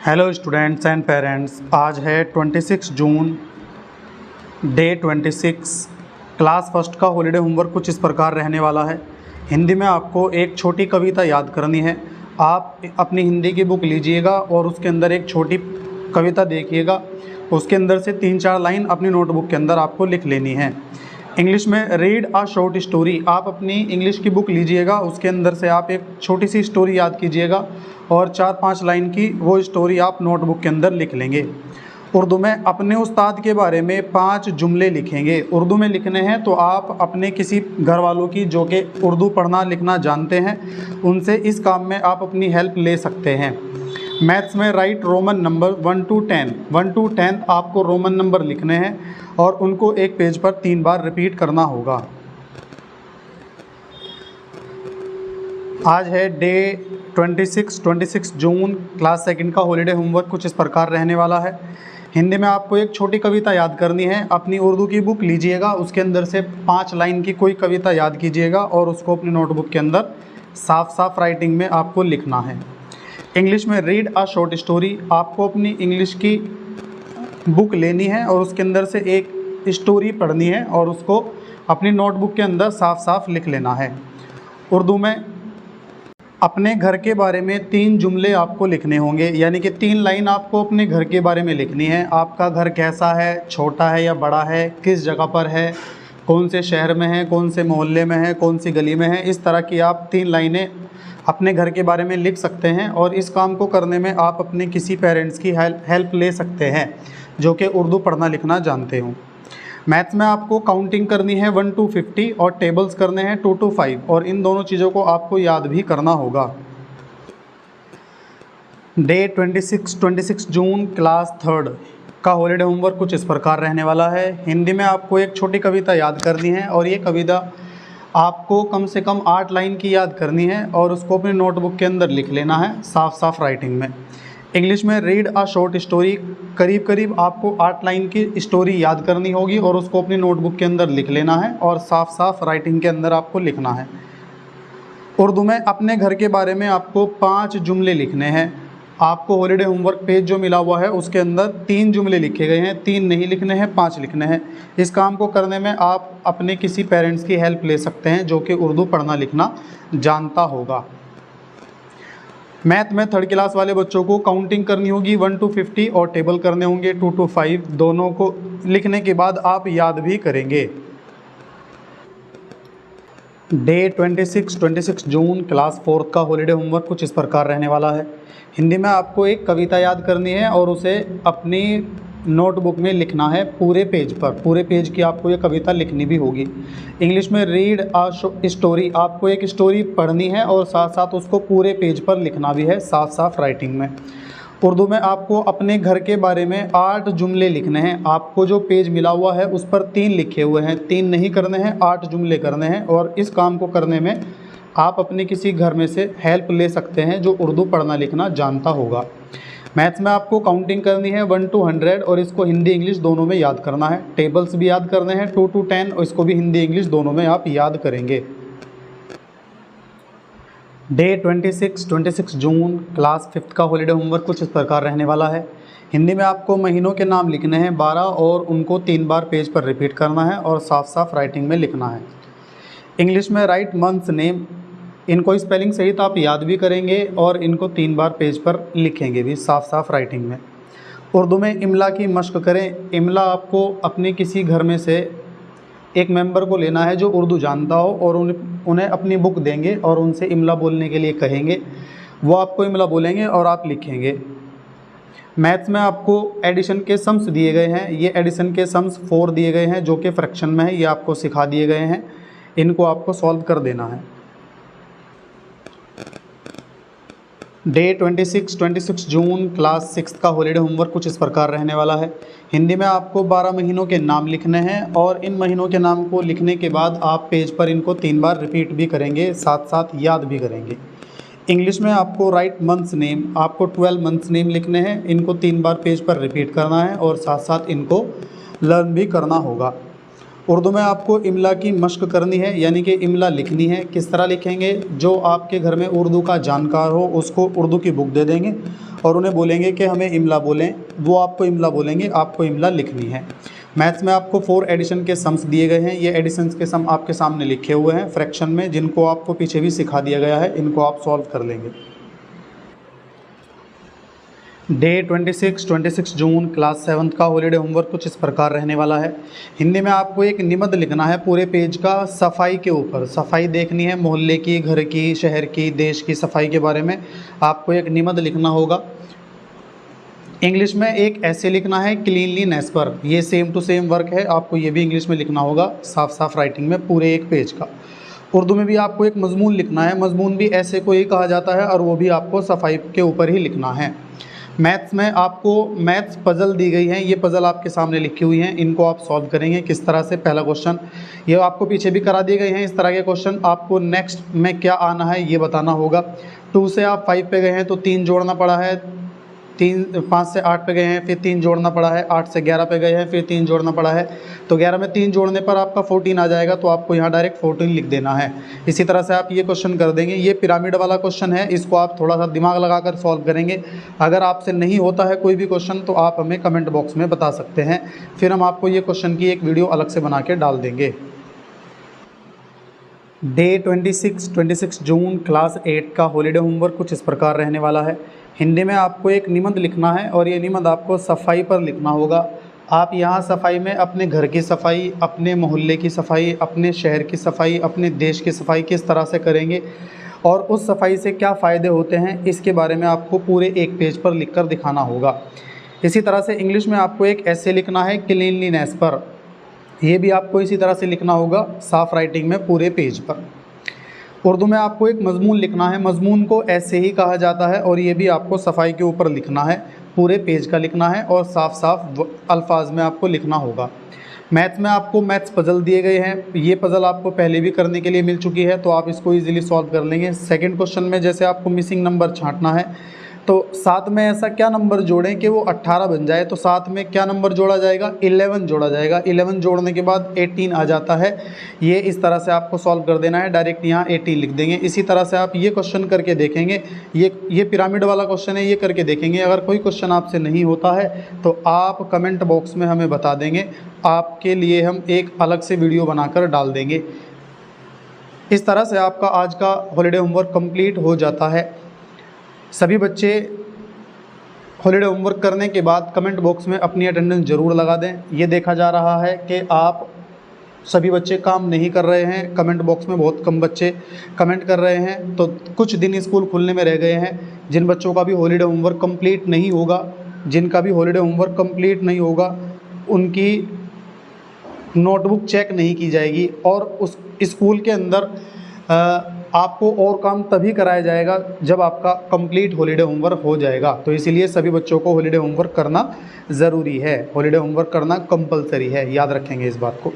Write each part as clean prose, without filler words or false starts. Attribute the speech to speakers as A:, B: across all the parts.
A: Hello students and parents, आज है 26 जून, day 26। Class first का हॉलीडे होमवर्क कुछ इस प्रकार रहने वाला है। हिंदी में आपको एक छोटी कविता याद करनी है। आप अपनी हिंदी की बुक लीजिएगा और उसके अंदर एक छोटी कविता देखिएगा। उसके अंदर से 3-4 लाइन अपनी नोटबुक के अंदर आपको लिख लेनी है। इंग्लिश में रीड आ शॉर्ट स्टोरी। आप अपनी इंग्लिश की बुक लीजिएगा, उसके अंदर से आप एक छोटी सी स्टोरी याद कीजिएगा और 4-5 लाइन की वो स्टोरी आप नोटबुक के अंदर लिख लेंगे। उर्दू में अपने उस्ताद के बारे में 5 जुमले लिखेंगे। उर्दू में लिखने हैं तो आप अपने किसी घर वालों की जो कि उर्दू पढ़ना लिखना जानते हैं उनसे इस काम में आप अपनी हेल्प ले सकते हैं। मैथ्स में right Roman number 1 to 10। 1 to 10 आपको रोमन नंबर लिखने हैं और उनको एक पेज पर 3 बार रिपीट करना होगा। आज है डे 26 जून, क्लास सेकंड का हॉलीडे होमवर्क कुछ इस प्रकार रहने वाला है। हिंदी में आपको एक छोटी कविता याद करनी है। अपनी उर्दू की बुक लीजिएगा, उसके अंदर से 5 लाइन की कोई कविता याद कीजिएगा और उसको अपनी नोटबुक के अंदर साफ साफ राइटिंग में आपको लिखना है। इंग्लिश में रीड अ शॉर्ट स्टोरी। आपको अपनी इंग्लिश की बुक लेनी है और उसके अंदर से एक स्टोरी पढ़नी है और उसको अपनी नोटबुक के अंदर साफ साफ लिख लेना है। उर्दू में अपने घर के बारे में 3 जुमले आपको लिखने होंगे, यानी कि 3 लाइन आपको अपने घर के बारे में लिखनी है। आपका घर कैसा है, छोटा है या बड़ा है, किस जगह पर है, कौन से शहर में है, कौन से मोहल्ले में है, कौन सी गली में है। इस तरह की आप 3 लाइनें अपने घर के बारे में लिख सकते हैं और इस काम को करने में आप अपने किसी पेरेंट्स की हेल्प ले सकते हैं जो कि उर्दू पढ़ना लिखना जानते हों। मैथ्स में आपको काउंटिंग करनी है 1 to 50 और टेबल्स करने हैं 2 to 5 और इन दोनों चीज़ों को आपको याद भी करना होगा। डे 26 जून, क्लास थर्ड का हॉलीडे होमवर्क कुछ इस प्रकार रहने वाला है। हिंदी में आपको एक छोटी कविता याद करनी है और ये कविता आपको कम से कम 8 लाइन की याद करनी है और उसको अपनी नोटबुक के अंदर लिख लेना है साफ साफ राइटिंग में। इंग्लिश में रीड अ शॉर्ट स्टोरी। करीब करीब आपको 8 लाइन की स्टोरी याद करनी होगी और उसको अपनी नोटबुक के अंदर लिख लेना है और साफ साफ राइटिंग के अंदर आपको लिखना है। उर्दू में अपने घर के बारे में आपको 5 जुमले लिखने हैं। आपको हॉलीडे होमवर्क पेज जो मिला हुआ है उसके अंदर 3 जुमले लिखे गए हैं। 3 नहीं लिखने हैं, 5 लिखने हैं। इस काम को करने में आप अपने किसी पेरेंट्स की हेल्प ले सकते हैं जो कि उर्दू पढ़ना लिखना जानता होगा। मैथ में 3rd क्लास वाले बच्चों को काउंटिंग करनी होगी 1 to 50 और टेबल करने होंगे 2 to 5। दोनों को लिखने के बाद आप याद भी करेंगे। डे 26 जून, क्लास 4th का हॉलीडे होमवर्क कुछ इस प्रकार रहने वाला है। हिंदी में आपको एक कविता याद करनी है और उसे अपनी नोटबुक में लिखना है पूरे पेज पर। पूरे पेज की आपको ये कविता लिखनी भी होगी। इंग्लिश में रीड अ स्टोरी। आपको एक स्टोरी पढ़नी है और साथ साथ उसको पूरे पेज पर लिखना भी है साफ साफ राइटिंग में। उर्दू में आपको अपने घर के बारे में 8 जुमले लिखने हैं। आपको जो पेज मिला हुआ है उस पर 3 लिखे हुए हैं। 3 नहीं करने हैं, 8 जुमले करने हैं और इस काम को करने में आप अपने किसी घर में से हेल्प ले सकते हैं जो उर्दू पढ़ना लिखना जानता होगा। मैथ्स में आपको काउंटिंग करनी है 1 to 100 और इसको हिंदी इंग्लिश दोनों में याद करना है। टेबल्स भी याद करने हैं 2 to 10 और इसको भी हिंदी इंग्लिश दोनों में आप याद करेंगे। डे 26 जून, क्लास 5th का हॉलीडे होमवर्क कुछ इस प्रकार रहने वाला है। हिंदी में आपको महीनों के नाम लिखने हैं 12 और उनको 3 बार पेज पर रिपीट करना है और साफ साफ राइटिंग में लिखना है। इंग्लिश में राइट मंथ्स नेम। इनको स्पेलिंग सहित आप याद भी करेंगे और इनको 3 बार पेज पर लिखेंगे भी साफ साफ राइटिंग में। उर्दू में इमला की मश्क करें। इमला आपको अपने किसी घर में से एक मेंबर को लेना है जो उर्दू जानता हो और उन्हें अपनी बुक देंगे और उनसे इमला बोलने के लिए कहेंगे। वो आपको इमला बोलेंगे और आप लिखेंगे। मैथ्स में आपको एडिशन के सम्स दिए गए हैं। ये एडिशन के सम्स 4 दिए गए हैं जो कि फ्रैक्शन में है। ये आपको सिखा दिए गए हैं, इनको आपको सॉल्व कर देना है। डे 26 जून, क्लास 6th का हॉलीडे होमवर्क कुछ इस प्रकार रहने वाला है। हिंदी में आपको 12 महीनों के नाम लिखने हैं और इन महीनों के नाम को लिखने के बाद आप पेज पर इनको 3 बार रिपीट भी करेंगे, साथ साथ याद भी करेंगे। इंग्लिश में आपको राइट मंथ्स नेम। आपको 12 मंथ्स नेम लिखने हैं, इनको 3 बार पेज पर रिपीट करना है और साथ साथ इनको लर्न भी करना होगा। उर्दू में आपको इमला की मश्क करनी है, यानी कि इमला लिखनी है। किस तरह लिखेंगे? जो आपके घर में उर्दू का जानकार हो उसको उर्दू की बुक दे देंगे और उन्हें बोलेंगे कि हमें इमला बोलें, वो आपको इमला बोलेंगे, आपको इमला लिखनी है। मैथ्स में आपको 4 एडिशन के सम्स दिए गए हैं। ये एडिशंस के सम आपके सामने लिखे हुए हैं फ्रैक्शन में, जिनको आपको पीछे भी सिखा दिया गया है, इनको आप सॉल्व कर लेंगे। डे 26 जून क्लास 7 का हॉलीडे होमवर्क कुछ इस प्रकार रहने वाला है। हिंदी में आपको एक निबंध लिखना है पूरे पेज का सफाई के ऊपर। सफाई देखनी है मोहल्ले की, घर की, शहर की, देश की सफाई के बारे में आपको एक निबंध लिखना होगा। इंग्लिश में एक ऐसे लिखना है क्लीनलीनेस पर, ये सेम टू सेम वर्क है, आपको ये भी इंग्लिश में लिखना होगा साफ साफ राइटिंग में पूरे एक पेज का। उर्दू में भी आपको एक मजमून लिखना है, मजमून भी ऐसे को ही कहा जाता है और वो भी आपको सफाई के ऊपर ही लिखना है। मैथ्स में आपको मैथ्स पज़ल दी गई हैं, ये पज़ल आपके सामने लिखी हुई हैं, इनको आप सॉल्व करेंगे किस तरह से। पहला क्वेश्चन ये आपको पीछे भी करा दिए गए हैं इस तरह के क्वेश्चन, आपको नेक्स्ट में क्या आना है ये बताना होगा। 2 से आप 5 पे गए हैं तो 3 जोड़ना पड़ा है, 5 से 8 पे गए हैं फिर 3 जोड़ना पड़ा है, 8 से 11 पे गए हैं फिर 3 जोड़ना पड़ा है, तो 11 में 3 जोड़ने पर आपका 14 आ जाएगा, तो आपको यहाँ डायरेक्ट 14 लिख देना है। इसी तरह से आप ये क्वेश्चन कर देंगे। ये पिरामिड वाला क्वेश्चन है, इसको आप थोड़ा सा दिमाग लगाकर सॉल्व करेंगे। अगर आपसे नहीं होता है कोई भी क्वेश्चन तो आप हमें कमेंट बॉक्स में बता सकते हैं, फिर हम आपको ये क्वेश्चन की एक वीडियो अलग से बना के डाल देंगे। डे 26 जून क्लास 8 का हॉलीडे होमवर्क कुछ इस प्रकार रहने वाला है। हिंदी में आपको एक निबंध लिखना है और ये निबंध आपको सफाई पर लिखना होगा। आप यहाँ सफाई में अपने घर की सफाई, अपने मोहल्ले की सफाई, अपने शहर की सफाई, अपने देश की सफाई किस तरह से करेंगे और उस सफाई से क्या फ़ायदे होते हैं, इसके बारे में आपको पूरे एक पेज पर लिखकर दिखाना होगा। इसी तरह से इंग्लिश में आपको एक ऐसे लिखना है क्लीनलीनेस पर, ये भी आपको इसी तरह से लिखना होगा साफ राइटिंग में पूरे पेज पर। उर्दू में आपको एक मजमून लिखना है, मजमून को ऐसे ही कहा जाता है और ये भी आपको सफाई के ऊपर लिखना है, पूरे पेज का लिखना है और साफ साफ अल्फाज में आपको लिखना होगा। मैथ्स में आपको मैथ्स पज़ल दिए गए हैं, ये पज़ल आपको पहले भी करने के लिए मिल चुकी है, तो आप इसको ईजिली सॉल्व कर लेंगे। सेकंड क्वेश्चन में जैसे आपको मिसिंग नंबर छांटना है, तो 7 में ऐसा क्या नंबर जोड़ें कि वो 18 बन जाए, तो 7 में क्या नंबर जोड़ा जाएगा, 11 जोड़ा जाएगा। 11 जोड़ने के बाद 18 आ जाता है। ये इस तरह से आपको सॉल्व कर देना है, डायरेक्ट यहाँ 18 लिख देंगे। इसी तरह से आप ये क्वेश्चन करके देखेंगे, ये पिरामिड वाला क्वेश्चन है, ये करके देखेंगे। अगर कोई क्वेश्चन आपसे नहीं होता है तो आप कमेंट बॉक्स में हमें बता देंगे, आपके लिए हम एक अलग से वीडियो बनाकर डाल देंगे। इस तरह से आपका आज का हॉलीडे होमवर्क कंप्लीट हो जाता है। सभी बच्चे हॉलीडे होमवर्क करने के बाद कमेंट बॉक्स में अपनी अटेंडेंस ज़रूर लगा दें। ये देखा जा रहा है कि आप सभी बच्चे काम नहीं कर रहे हैं, कमेंट बॉक्स में बहुत कम बच्चे कमेंट कर रहे हैं, तो कुछ दिन स्कूल खुलने में रह गए हैं। जिन बच्चों का भी हॉलीडे होमवर्क कंप्लीट नहीं होगा, जिनका भी हॉलीडे होमवर्क कंप्लीट नहीं होगा, उनकी नोटबुक चेक नहीं की जाएगी और उस स्कूल के अंदर आपको और काम तभी कराया जाएगा जब आपका कंप्लीट हॉलीडे होमवर्क हो जाएगा। तो इसीलिए सभी बच्चों को हॉलीडे होमवर्क करना ज़रूरी है, हॉलीडे होमवर्क करना कंपलसरी है, याद रखेंगे इस बात को।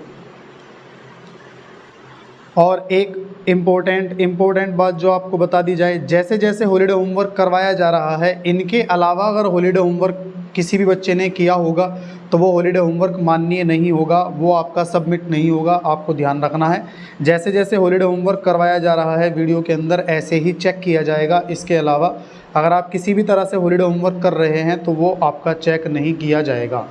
A: और एक इम्पोर्टेंट बात जो आपको बता दी जाए, जैसे जैसे हॉलीडे होमवर्क करवाया जा रहा है, इनके अलावा अगर हॉलीडे होमवर्क किसी भी बच्चे ने किया होगा तो वो हॉलीडे होमवर्क माननीय नहीं होगा, वो आपका सबमिट नहीं होगा, आपको ध्यान रखना है। जैसे जैसे हॉलीडे होमवर्क करवाया जा रहा है वीडियो के अंदर ऐसे ही चेक किया जाएगा। इसके अलावा अगर आप किसी भी तरह से हॉलीडे होमवर्क कर रहे हैं तो वो आपका चेक नहीं किया जाएगा।